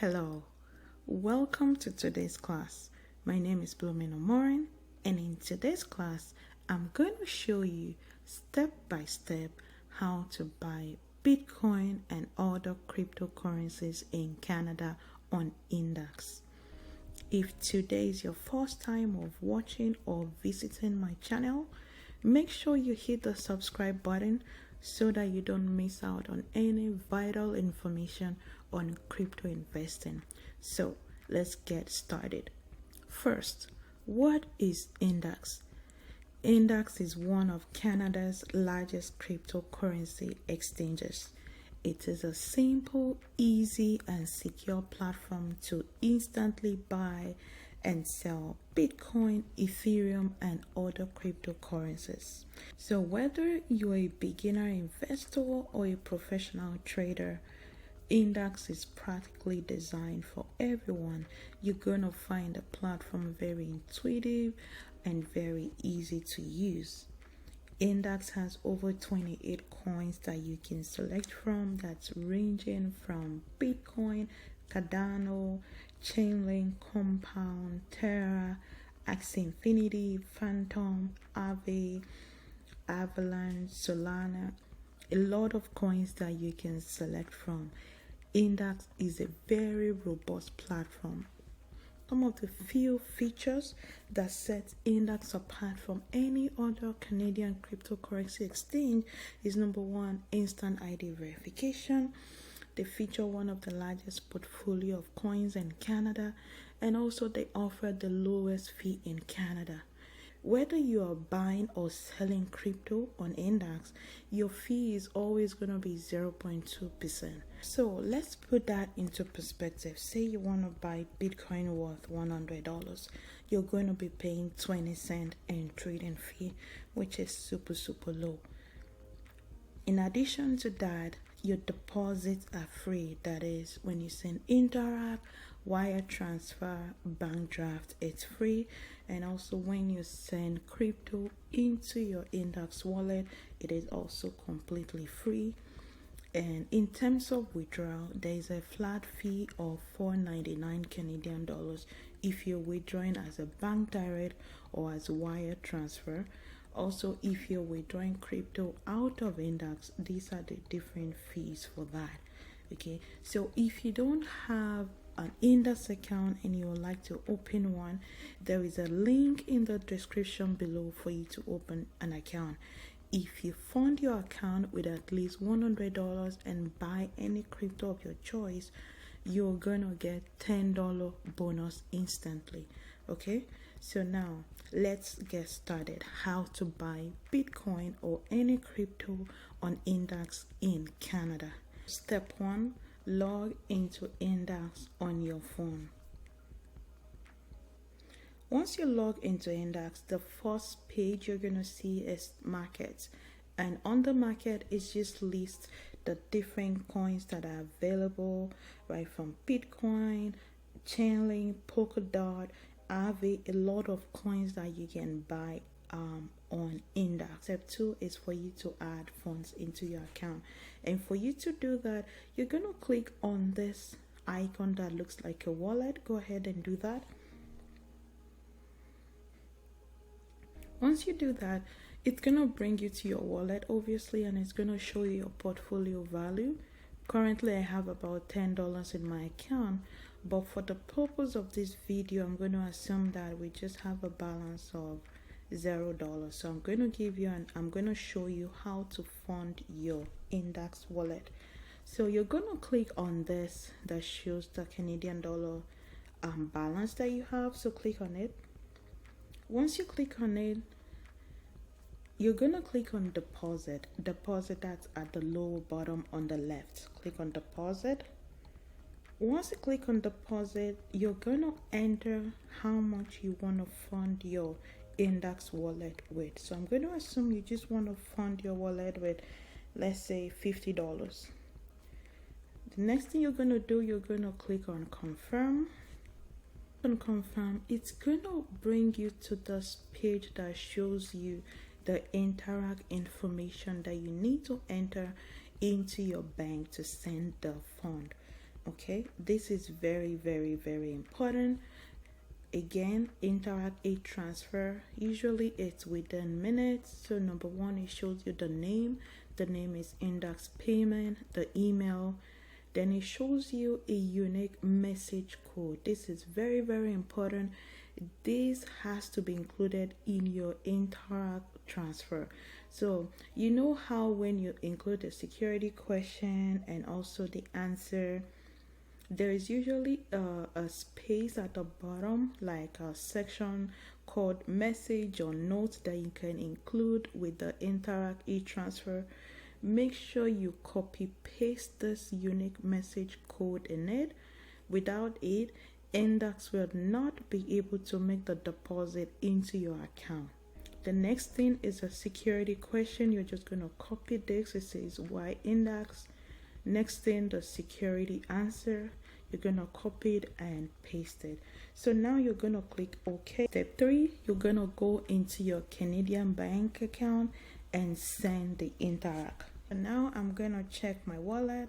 Hello, welcome to today's class. My name is Blooming Omorin, and in today's class, I'm going to show you step by step how to buy Bitcoin and other cryptocurrencies in Canada on NDAX. If today is your first time of watching or visiting my channel, make sure you hit the subscribe button so that you don't miss out on any vital information on crypto investing. So let's get started. First, what is NDAX? NDAX is one of Canada's largest cryptocurrency exchanges. It is a simple, easy, and secure platform to instantly buy and sell Bitcoin, Ethereum, and other cryptocurrencies. So whether you're a beginner investor or a professional trader, NDAX is practically designed for everyone. You're going to find the platform very intuitive and very easy to use. NDAX has over 28 coins that you can select from, that's ranging from Bitcoin, Cardano, Chainlink, Compound, Terra, Axie Infinity, Phantom, Aave, Avalanche, Solana. A lot of coins that you can select from. NDAX is a very robust platform. Some of the few features that set NDAX apart from any other Canadian cryptocurrency exchange is number one, instant ID verification. They feature one of the largest portfolio of coins in Canada, and also they offer the lowest fee in Canada. Whether you are buying or selling crypto on NDAX, your fee is always going to be 0.2%. So let's put that into perspective. Say you want to buy Bitcoin worth $100. You're going to be paying 20 cents in trading fee, which is super low. In addition to that, your deposits are free. That is, when you send Interact, wire transfer, bank draft, it's free. And also when you send crypto into your NDAX wallet, it is also completely free. And in terms of withdrawal, there is a flat fee of $4.99 Canadian dollars if you're withdrawing as a bank direct or as wire transfer. Also, if you're withdrawing crypto out of NDAX, these are the different fees for that. Okay, so if you don't have an NDAX account and you would like to open one, there is a link in the description below for you to open an account. If you fund your account with at least $100 and buy any crypto of your choice, you're gonna get $10 bonus instantly. Okay, so now let's get started. How to buy Bitcoin or any crypto on NDAX in Canada. Step 1, log into NDAX on your phone. Once you log into NDAX, the first page you're going to see is markets. And on the market, it just lists the different coins that are available, right from Bitcoin, Chainlink, Polkadot, Aave, a lot of coins that you can buy on NDAX. Step 2 is for you to add funds into your account. And for you to do that, you're going to click on this icon that looks like a wallet. Go ahead and do that. Once you do that, it's going to bring you to your wallet, obviously, and it's going to show you your portfolio value. Currently, I have about $10 in my account, but for the purpose of this video, I'm going to assume that we just have a balance of $0. So I'm going to show you how to fund your NDAX wallet. So you're going to click on this that shows the Canadian dollar balance that you have. So click on it. Once you click on it, you're going to click on deposit. Deposit, that's at the lower bottom on the left. Click on deposit. Once you click on deposit, you're going to enter how much you want to fund your NDAX wallet with. So I'm going to assume you just want to fund your wallet with, let's say, $50. The next thing you're going to do, you're going to click on confirm. And confirm, it's going to bring you to this page that shows you the Interact information that you need to enter into your bank to send the fund. Okay, this is very, very, very important. Again, interact a transfer. Usually it's within minutes. So number one, it shows you the name. The name is index payment, the email. Then it shows you a unique message code. This is very, very important. This has to be included in your interact transfer. So you know how when you include the security question and also the answer, there is usually a space at the bottom, like a section called message or notes that you can include with the interact e-transfer. Make sure you copy paste this unique message code in it. Without it, NDAX will not be able to make the deposit into your account. The next thing is a security question. You're just going to copy this. It says why NDAX. Next thing, the security answer. You're going to copy it and paste it. So now you're going to click OK. Step 3, you're going to go into your Canadian bank account and send the interact. And now I'm going to check my wallet.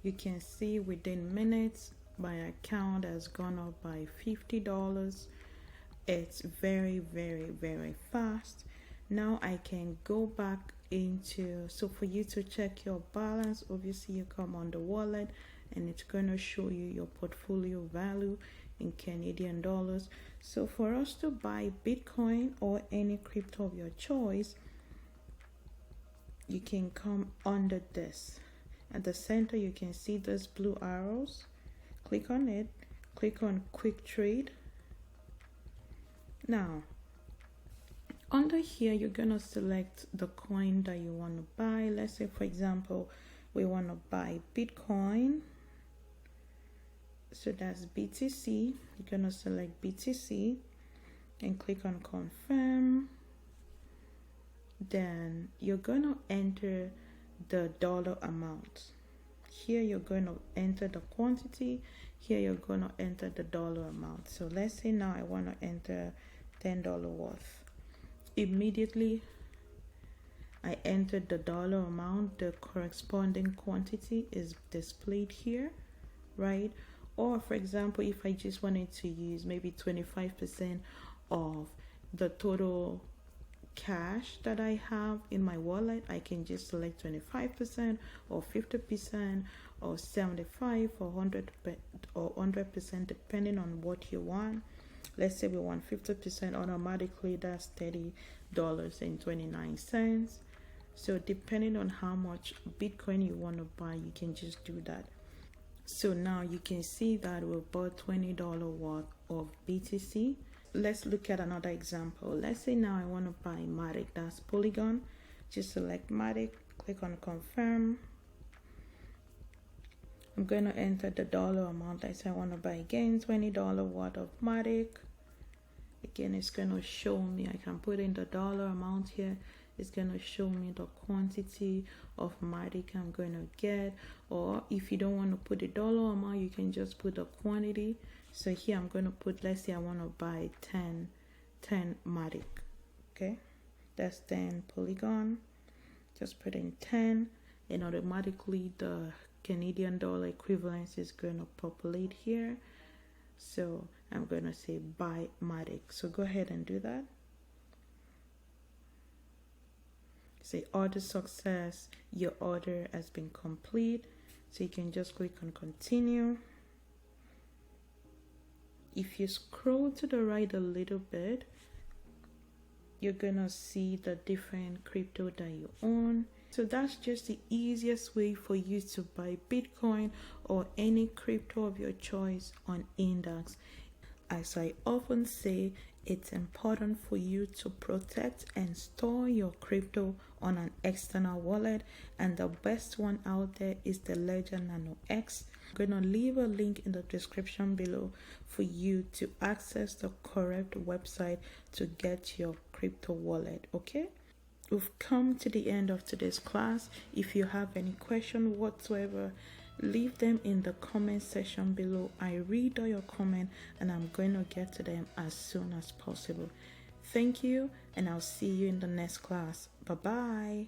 You can see within minutes, my account has gone up by $50. It's very, very, very fast. Now I can go back into, so for you to check your balance, obviously you come on the wallet and it's going to show you your portfolio value in Canadian dollars. So for us to buy Bitcoin or any crypto of your choice, you can come under this. At the center you can see those blue arrows. Click on it, click on quick trade. Now under here you're gonna select the coin that you want to buy. Let's say for example we want to buy Bitcoin, so that's BTC. You're gonna select BTC and click on confirm. Then you're gonna enter the dollar amount. Here you're going to enter the quantity. Here you're going to enter the dollar amount. So let's say now I want to enter $10 worth. Immediately I entered the dollar amount. The corresponding quantity is displayed here, right? Or for example, if I just wanted to use maybe 25% of the total cash that I have in my wallet, I can just select 25% or 50% or 75 or 100% depending on what you want. Let's say we want 50%, automatically that's $30.29. So depending on how much Bitcoin you want to buy, you can just do that. So now you can see that we bought $20 worth of BTC. Let's look at another example. Let's say now I want to buy Matic, that's Polygon. Just select Matic, click on confirm. I'm going to enter the dollar amount. Let's say I want to buy again $20 worth of Matic. Again, it's going to show me, I can put in the dollar amount here. It's going to show me the quantity of Matic I'm going to get. Or if you don't want to put the dollar amount, you can just put the quantity. So here I'm going to put, let's say I want to buy 10 Matic. Okay, that's 10 Polygon. Just put in 10 and automatically the Canadian dollar equivalence is going to populate here. So I'm going to say buy Matic. So go ahead and do that. Say order success, your order has been complete. So you can just click on continue. If you scroll to the right a little bit, you're gonna see the different crypto that you own. So that's just the easiest way for you to buy Bitcoin or any crypto of your choice on NDAX. As I often say, it's important for you to protect and store your crypto on an external wallet, and the best one out there is the Ledger Nano X. I'm going to leave a link in the description below for you to access the correct website to get your crypto wallet. Okay, we've come to the end of today's class. If you have any question whatsoever, leave them in the comment section below. I read all your comments and I'm going to get to them as soon as possible. Thank you, and I'll see you in the next class. Bye bye.